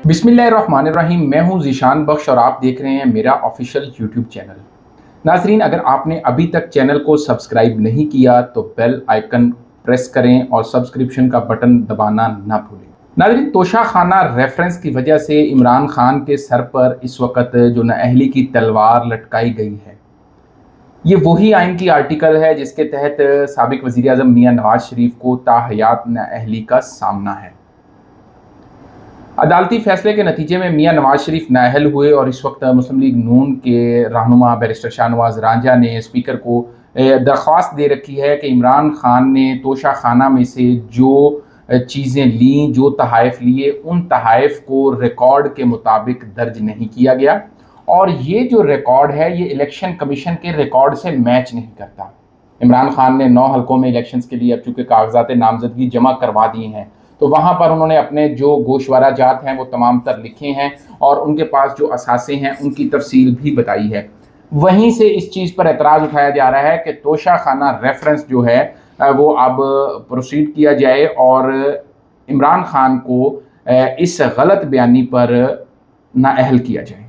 बिस्मिल्लाहिर्रहमानिर्रहीम। मैं हूं ज़ीशान बख्श और आप देख रहे हैं मेरा ऑफिशियल यूट्यूब चैनल। नाजरीन, अगर आपने अभी तक चैनल को सब्सक्राइब नहीं किया तो बेल आइकन प्रेस करें और सब्सक्रिप्शन का बटन दबाना ना भूलें। नाजरीन, तोशा खाना रेफरेंस की वजह से इमरान खान के सर पर इस वक्त जो नाअहली की तलवार लटकाई गई है, ये वही आइन की आर्टिकल है जिसके तहत साबिक वज़ीर आज़म मियां नवाज शरीफ को ताहयात नाअहली का सामना है। अदालती फैसले के नतीजे में मियां नवाज शरीफ नाअहल हुए और इस वक्त मुस्लिम लीग नून के रहनुमा बैरिस्टर शाहनवाज रांझा ने स्पीकर को दरख्वास्त दे रखी है कि इमरान खान ने तोशा खाना में से जो चीज़ें लीं, जो तहाइफ लिए, उन तहाइफ को रिकॉर्ड के मुताबिक दर्ज नहीं किया गया और ये जो रिकॉर्ड है ये इलेक्शन कमीशन के रिकॉर्ड से मैच नहीं करता। इमरान खान ने 9 हलकों में इलेक्शंस के लिए अब चूँकि कागजात नामजदगी जमा करवा दिए हैं, तो वहाँ पर उन्होंने अपने जो गोशवारा जात हैं वो तमाम तर लिखे हैं और उनके पास जो असासे हैं उनकी तफसील भी बताई है। वहीं से इस चीज़ पर एतराज़ उठाया जा रहा है कि तोशा खाना रेफरेंस जो है वो अब प्रोसीड किया जाए और इमरान खान को इस गलत बयानी पर नाअहल किया जाए।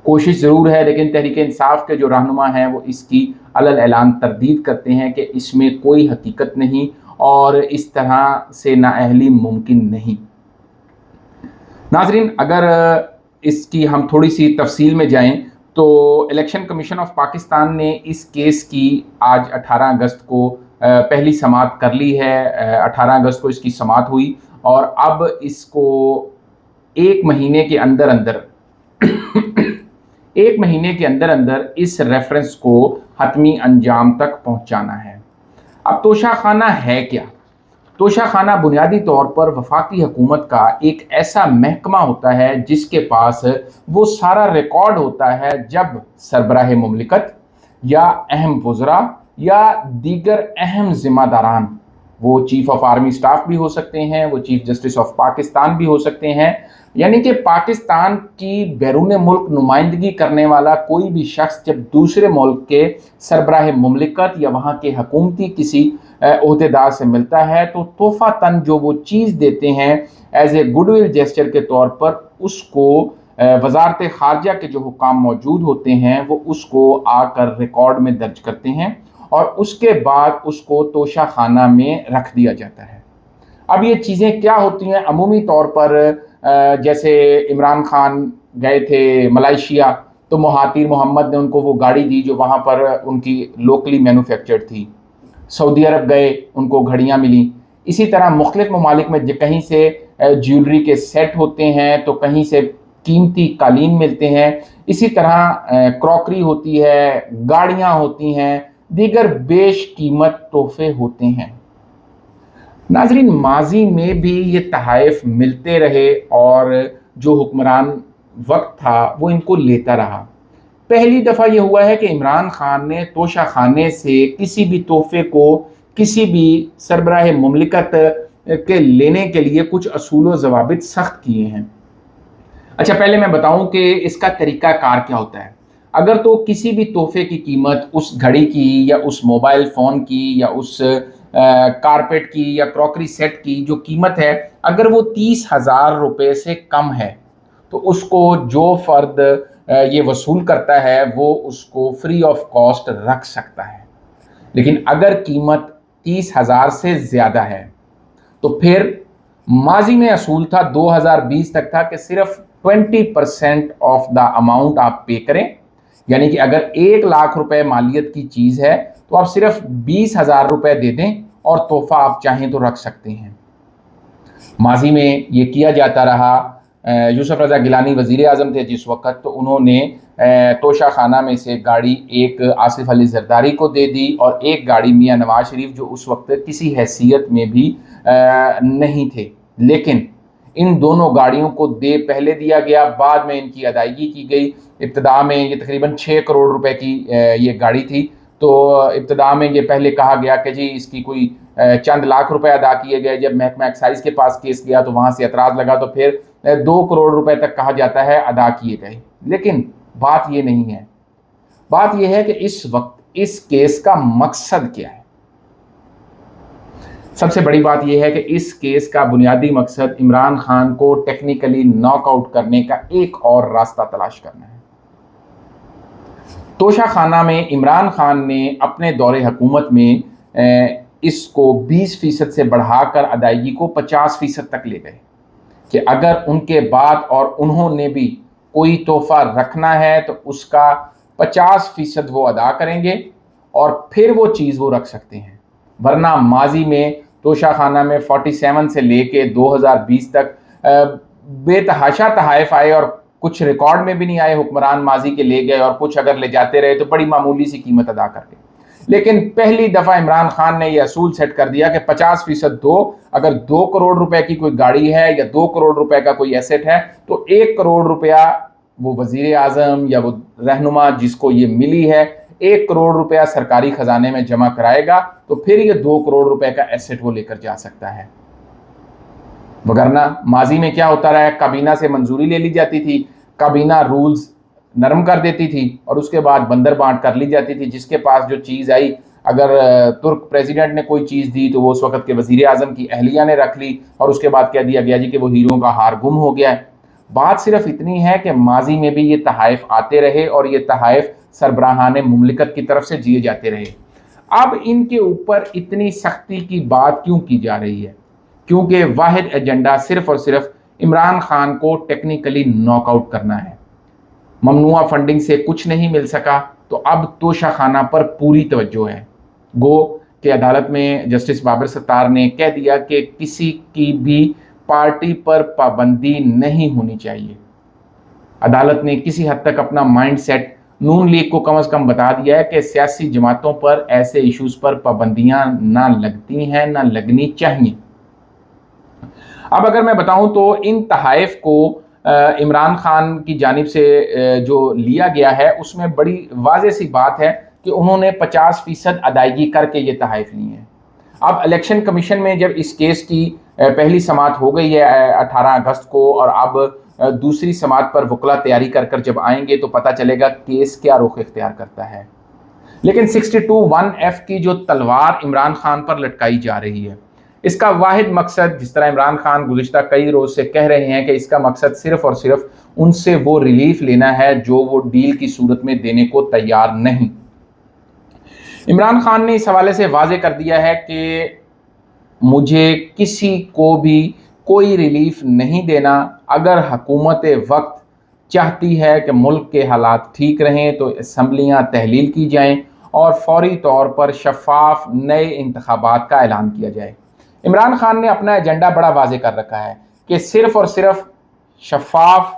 कोशिश ज़रूर है, लेकिन तहरीक इंसाफ के जो रहनुमा हैं वो इसकी अलल ऐलान तरदीद करते हैं कि इसमें कोई हकीकत नहीं और इस तरह से नाअहली मुमकिन नहीं। नाजरीन, अगर इसकी हम थोड़ी सी तफसील में जाएं तो इलेक्शन कमीशन ऑफ पाकिस्तान ने इस केस की आज 18 अगस्त को पहली समाअत कर ली है। 18 अगस्त को इसकी समाअत हुई और अब इसको एक महीने के अंदर अंदर एक महीने के अंदर अंदर इस रेफरेंस को हतमी अंजाम तक पहुंचाना है। अब तोशा खाना है क्या? तोशा खाना बुनियादी तौर पर वफाकी हुकूमत का एक ऐसा महकमा होता है जिसके पास वो सारा रिकॉर्ड होता है जब सरबराह मुमलिकत या अहम वज़रा या दीगर अहम ज़िम्मेदारान, वो चीफ ऑफ आर्मी स्टाफ भी हो सकते हैं, वो चीफ जस्टिस ऑफ पाकिस्तान भी हो सकते हैं, यानी कि पाकिस्तान की बैरून मुल्क नुमाइंदगी करने वाला कोई भी शख्स जब दूसरे मुल्क के सरबराह मुमलिकत या वहाँ के हुकूमती किसी ओहदेदार से मिलता है तो तोहफा तन जो वो चीज़ देते हैं एज ए गुडविल जेस्चर के तौर पर, उसको वजारत खारजा के जो हुकाम मौजूद होते हैं वो उसको आकर रिकॉर्ड में दर्ज करते हैं और उसके बाद उसको तोशा खाना में रख दिया जाता है। अब ये चीज़ें क्या होती हैं? अमूमी तौर पर जैसे इमरान खान गए थे मलेशिया तो महातीर मोहम्मद ने उनको वो गाड़ी दी जो वहाँ पर उनकी लोकली मैन्युफैक्चर्ड थी। सऊदी अरब गए, उनको घड़ियाँ मिली। इसी तरह मुख्तलिफ ममालिक में कहीं से ज्वेलरी के सेट होते हैं तो कहीं से कीमती कालीन मिलते हैं। इसी तरह क्रॉकरी होती है, गाड़ियाँ होती हैं, दीगर बेशकीमत तोहफे होते हैं। नाजरीन, माजी में भी ये तहाइफ मिलते रहे और जो हुक्मरान वक्त था वो इनको लेता रहा। पहली दफ़ा ये हुआ है कि इमरान खान ने तोशा खाने से किसी भी तोहफे को किसी भी सरबराह मुमलिकत के लेने के लिए कुछ असूल व ज़वाबित सख्त किए हैं। अच्छा, पहले मैं बताऊं कि इसका तरीका कार क्या होता है। अगर तो किसी भी तोहफे की कीमत उस घड़ी की या उस मोबाइल फ़ोन की या उस कारपेट की या क्रॉकरी सेट की जो कीमत है, अगर वो 30,000 रुपये से कम है तो उसको जो फ़र्द ये वसूल करता है वो उसको फ्री ऑफ कॉस्ट रख सकता है। लेकिन अगर कीमत 30,000 से ज़्यादा है तो फिर माजी में असूल था 2020 तक था कि सिर्फ 20% ऑफ द अमाउंट आप पे करें, यानी कि अगर 1 लाख रुपए मालियत की चीज़ है तो आप सिर्फ 20,000 रुपये दे दें और तोहफा आप चाहें तो रख सकते हैं। माजी में ये किया जाता रहा। यूसुफ रज़ा गिलानी वज़ीर आज़म थे जिस वक्त, तो उन्होंने तोशा खाना में से गाड़ी एक आसिफ अली ज़रदारी को दे दी और एक गाड़ी मियां नवाज शरीफ जो उस वक्त किसी हैसियत में भी नहीं थे, लेकिन इन दोनों गाड़ियों को पहले दिया गया, बाद में इनकी अदायगी की गई। इब्तदा में ये तकरीबन 6 करोड़ रुपए की ये गाड़ी थी, तो इब्तदा में ये पहले कहा गया कि जी इसकी कोई चंद लाख रुपए अदा किए गए। जब महकमा एक्साइज के पास केस गया तो वहाँ से एतराज़ लगा, तो फिर 2 करोड़ रुपए तक कहा जाता है अदा किए गए। लेकिन बात ये नहीं है, बात यह है कि इस वक्त इस केस का मकसद क्या है। سب سے بڑی بات یہ ہے کہ اس کیس کا بنیادی مقصد عمران خان کو ٹیکنیکلی ناک آؤٹ کرنے کا ایک اور راستہ تلاش کرنا ہے۔ توشہ خانہ میں عمران خان نے اپنے دور حکومت میں اس کو 20% سے بڑھا کر ادائیگی کو 50% تک لے گئے کہ اگر ان کے بعد اور انہوں نے بھی کوئی تحفہ رکھنا ہے تو اس کا 50% وہ ادا کریں گے اور پھر وہ چیز وہ رکھ سکتے ہیں، ورنہ ماضی میں توشہ خانہ میں 47 سے لے کے 2020 تک بے تحاشا تحائف آئے اور کچھ ریکارڈ میں بھی نہیں آئے، حکمران ماضی کے لے گئے اور کچھ اگر لے جاتے رہے تو بڑی معمولی سی قیمت ادا کر کے۔ لیکن پہلی دفعہ عمران خان نے یہ اصول سیٹ کر دیا کہ 50% دو، اگر 2 کروڑ روپے کی کوئی گاڑی ہے یا 2 کروڑ روپے کا کوئی ایسٹ ہے تو 1 کروڑ روپیہ وہ وزیر اعظم یا وہ رہنما جس کو یہ ملی ہے 1 کروڑ روپیہ سرکاری خزانے میں جمع کرائے گا تو پھر یہ 2 کروڑ روپے کا ایسٹ وہ لے کر جا سکتا ہے۔ وگرنہ ماضی میں کیا ہوتا رہا ہے، کابینہ سے منظوری لے لی جاتی تھی، کابینہ رولز نرم کر دیتی تھی اور اس کے بعد بندر بانٹ کر لی جاتی تھی، جس کے پاس جو چیز آئی، اگر ترک پریزیڈنٹ نے کوئی چیز دی تو وہ اس وقت کے وزیر اعظم کی اہلیہ نے رکھ لی اور اس کے بعد کہہ دیا گیا جی کہ وہ ہیروں کا ہار گم ہو گیا ہے۔ بات صرف اتنی ہے کہ ماضی میں بھی یہ تحائف آتے رہے اور یہ تحائف سربراہان مملکت کی طرف سے دیے جاتے رہے۔ اب ان کے اوپر اتنی سختی کی بات کیوں کی جا رہی ہے؟ کیونکہ واحد ایجنڈا صرف اور صرف عمران خان کو ٹیکنیکلی ناک آؤٹ کرنا ہے۔ ممنوعہ فنڈنگ سے کچھ نہیں مل سکا تو اب توشہ خانہ پر پوری توجہ ہے۔ گو کہ عدالت میں جسٹس بابر ستار نے کہہ دیا کہ کسی کی بھی پارٹی پر پابندی نہیں ہونی چاہیے۔ عدالت نے کسی حد تک اپنا مائنڈ سیٹ نون لیگ کو کم از کم بتا دیا ہے کہ سیاسی جماعتوں پر ایسے ایشوز پر پابندیاں نہ لگتی ہیں نہ لگنی چاہیے۔ اب اگر میں بتاؤں تو ان تحائف کو عمران خان کی جانب سے جو لیا گیا ہے اس میں بڑی واضح سی بات ہے کہ انہوں نے 50% ادائیگی کر کے یہ تحائف لی ہیں۔ اب الیکشن کمیشن میں جب اس کیس کی پہلی سماعت ہو گئی ہے 18 اگست کو اور اب دوسری سماعت پر وکلا تیاری کر کر جب آئیں گے تو پتہ چلے گا کیس کیا رخ اختیار کرتا ہے۔ لیکن 62(1)(f) کی جو تلوار عمران خان پر لٹکائی جا رہی ہے، اس کا واحد مقصد، جس طرح عمران خان گزشتہ کئی روز سے کہہ رہے ہیں کہ اس کا مقصد صرف اور صرف ان سے وہ ریلیف لینا ہے جو وہ ڈیل کی صورت میں دینے کو تیار نہیں۔ عمران خان نے اس حوالے سے واضح کر دیا ہے کہ مجھے کسی کو بھی کوئی ریلیف نہیں دینا، اگر حکومت وقت چاہتی ہے کہ ملک کے حالات ٹھیک رہیں تو اسمبلیاں تحلیل کی جائیں اور فوری طور پر شفاف نئے انتخابات کا اعلان کیا جائے۔ عمران خان نے اپنا ایجنڈا بڑا واضح کر رکھا ہے کہ صرف اور صرف شفاف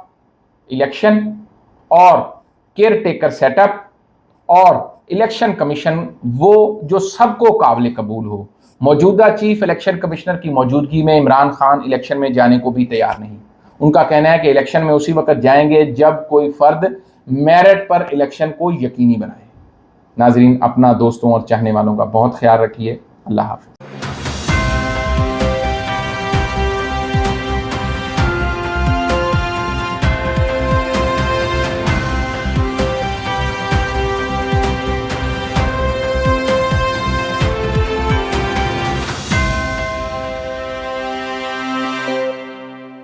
الیکشن اور کیئر ٹیکر سیٹ اپ اور الیکشن کمیشن وہ جو سب کو قابل قبول ہو۔ موجودہ چیف الیکشن کمشنر کی موجودگی میں عمران خان الیکشن میں جانے کو بھی تیار نہیں۔ ان کا کہنا ہے کہ الیکشن میں اسی وقت جائیں گے جب کوئی فرد میرٹ پر الیکشن کو یقینی بنائے۔ ناظرین، اپنا، دوستوں اور چاہنے والوں کا بہت خیال رکھیے۔ اللہ حافظ۔